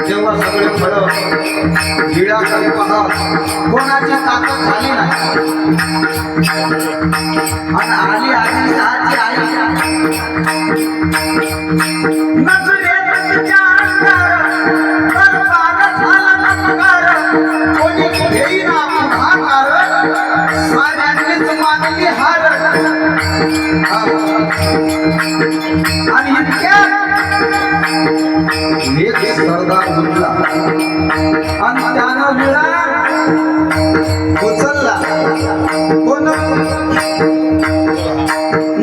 जेव्हा सगळे फळं गिळाकडे पाहत कोणाची ताकद झाली नाही आणि आली आधी सहाची आई नजरेत तिच्या अंगावर बरबाद झाला नकार कोणी घेईना पुढाकार साऱ्यांनीच मानली हार आणि इतक्यात एक सरदार उठला आणि त्यानं विळा उचलला कोण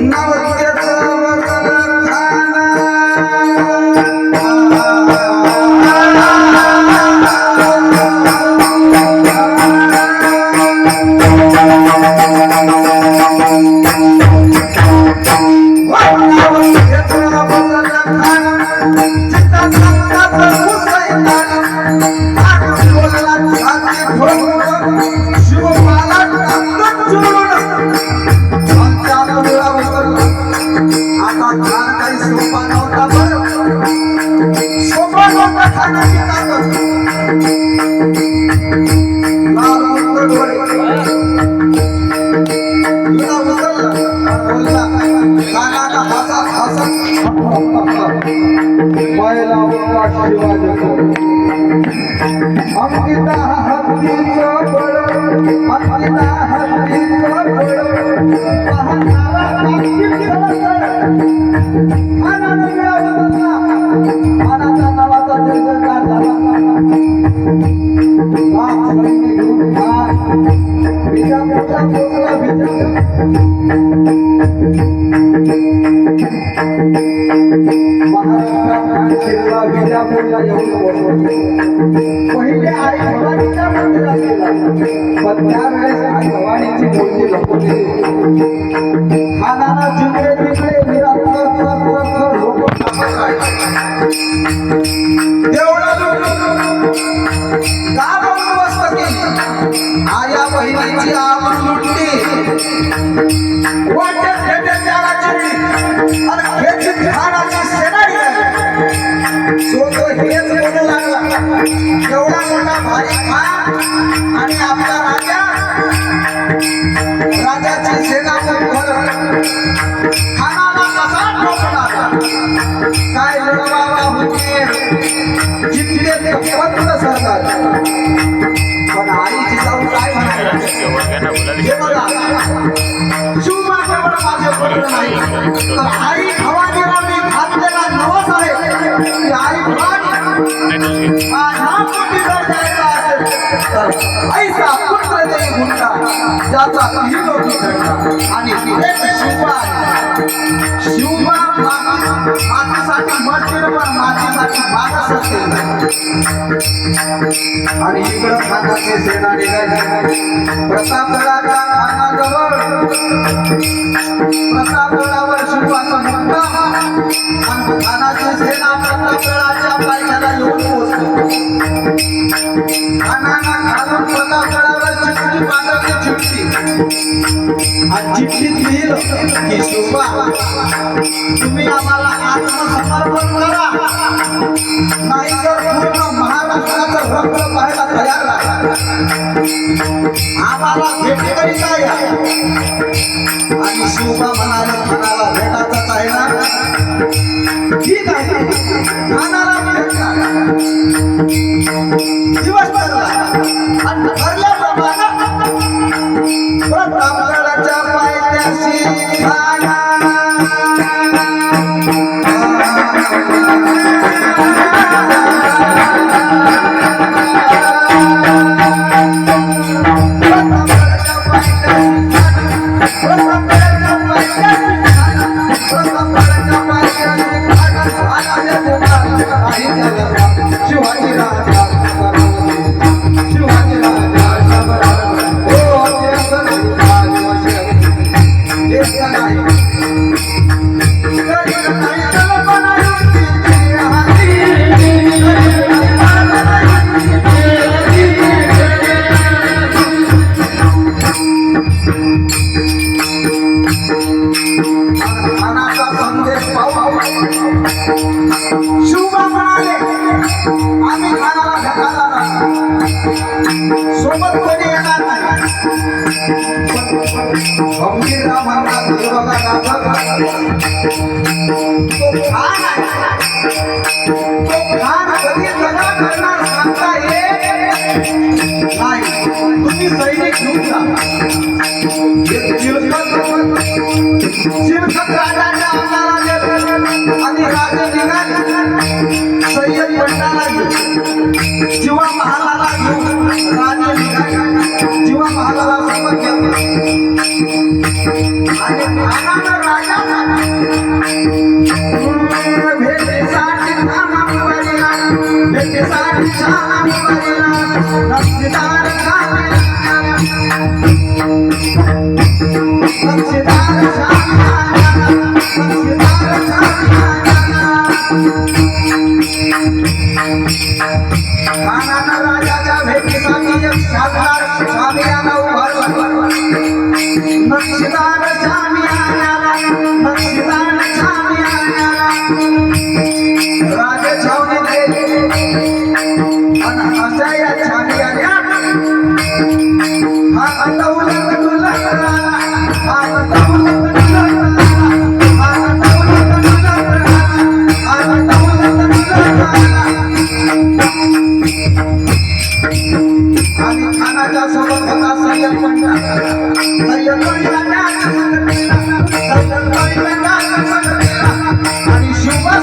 नवद्याचं पहिले आई भवानीच्या मंदिरात गेला पण त्यावेळेस आई भवानीची मूर्ती लपवली खानाला जिकडे तिकडे लोक गाव बंदोबस्त केली आया बहिणीची आवड लुटली वाटेत भेटेल त्याला चिडली आणि खेचीत खानाची सेनाडी हेच बोलू लागला एवढा मोठा भारी खान आणि आपला राजा राजाची सेना खानाला कसा ठोकणार काय लढवावा होते जितके ते पंत सरकार पण आईची जाऊन काय म्हणाले हे बघा शिवबाकडे माझे पत्र नाही तर आई भवानीला मी घातलेला नवस आहे आई भवानी ऐसा पुत्र देई गुंडा ज्याचा काही लोक आणि शिवबा मातीसाठी मरतील पण मातीसाठी मागच असते आणि इकडं खानाची सेना निघाली प्रतापगडाच्या खानाजवळ प्रतापगडावर शिवबाचा मुक्का आणि खानाची सेना प्रतापगडाच्या पायथ्याला येऊन पोहोचली खानाला घालून प्रतापगडावर चिठ्ठी पाठवली चिठ्ठी आणि चिठ्ठीत लिहिलं की शिवबा तुम्ही आम्हाला आत्मसमर्पण करा नाही तर पूर्ण महाराष्ट्राचं रक्त पाहायला तयार राहा आम्हाला भेटीकरिता या आणि शिवबा म्हणाले खानाला भेटायचंच आहे ना ठीक आहे खानाला भेटला दिवस ठरला आणि ठरल्याप्रमाणे प्रतापगडाच्या पायथ्याशी खाना शिवाजी राजा शिवाजी संदेश पाहू शिवबा म्हणाले आम्ही खानाला भेटायला सोबत कोणी येणार नाही गंभीरराव म्हणतात देवाला तो खान कधी जगा करणार सांगता येत नाही तुम्ही सैनिक घेऊन जा शिरखत राजाच्या अंगाला आणि राजे निघाले सय्यद पंडाला घेऊन जीवा महालाला घेऊन राजे निघाले जीवा महालाला सोबत घेतले आणि खानानं राजा भेटीसाठी खाना मुबारीला भेटीसाठी खाना मुबारीला नक्षीदार खानानं राजाच्या भेटीसाठी एक शानदार शामियाना उभारला नक्षीदार शामियाना नक्षीदार शामियाना राजे छावणीत गेले आणि अशा या शामियान्यात हा दौलत दुलत आणि खानाच्या सोबत होता सय्यद पंडा सय्यद आणि शिवबा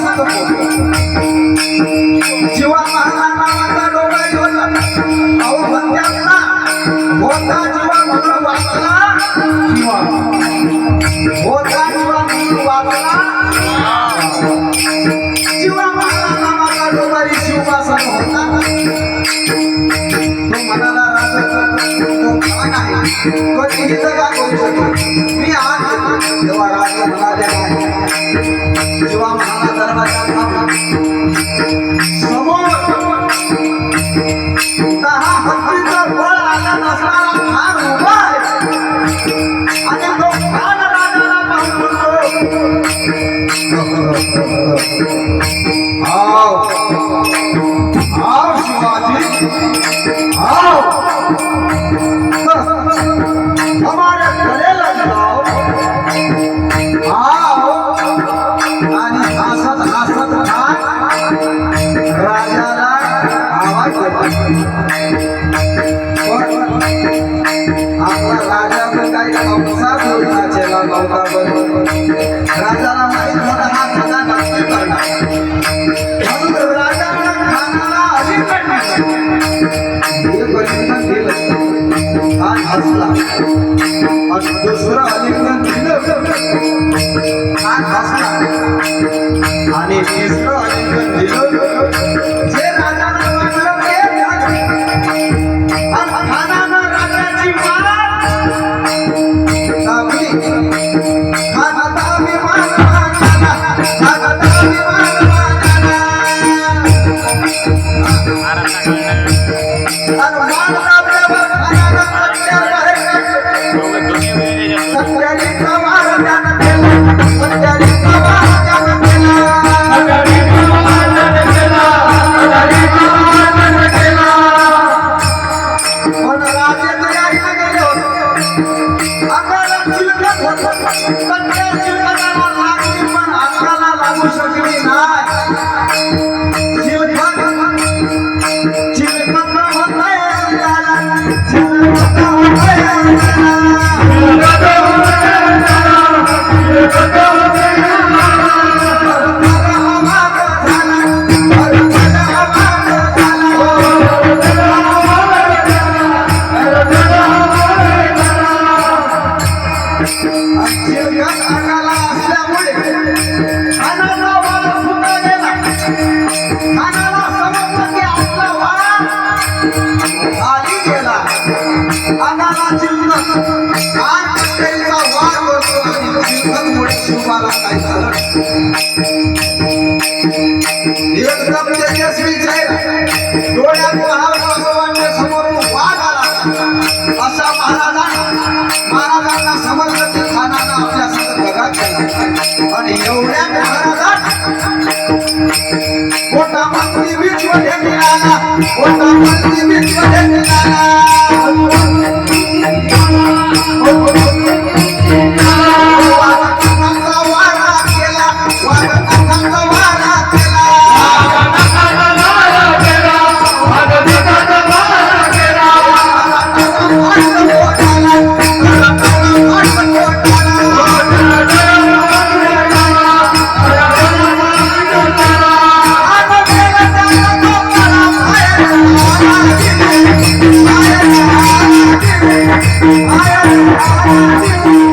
शिवा महाला नावाचा डोंगर होता अहो बंद्यांना होता जीवा म्हणून वाचला शिवा होता जीवा म्हणून वाचला जीवा महाला नावाचा डोंगरी शिवबा होता तो म्हणाला तो खान आहे कधीही जगा करू शकतो मी आज तेव्हा राजा म्हणाले जेव्हा महाला दरबारात समोर 10 हत्तीचं बळ आला नसणारा खान उभा आहे आणि तो खान राजाला पाहून आओ आओ शिवाजी आओ हमारे गले लग जाओ आओ आणि हसत हसत राजाला आवाज आपला राजा पण काही नवसा बोलण्याचेला नव्हता राजाला माहित होता हा सगळा नक्की करणार म्हणून राजाला खानाला अलीकडे खान हसला आणि दुसरं अलिंगन दिलं खान हसला आणि तिसरं अलिंगन दिलं जे राजाला वाटलं ते झालं खानानं राजाची दाबली खान दाबी राजे तयारीला गेले होते अंगाला चिलकत होत पण त्या चिलकताला लागली पण अंगाला लागू शकली नाही चिलकत चिलकत होतंय अंगाला चिलकत होतंय शिवाला काय झालं एकदम तेजस्वी चेहरा डोळ्यात पाहावं वाटलं समोरून वाघ आला असा महाराजांना समजलं की खानानं आपल्या संग दगा केला आणि एवढ्या महाराजात मोठा मंत्री बीच मध्ये निघाला मोठा मंत्री बीच मध्ये निघाला I am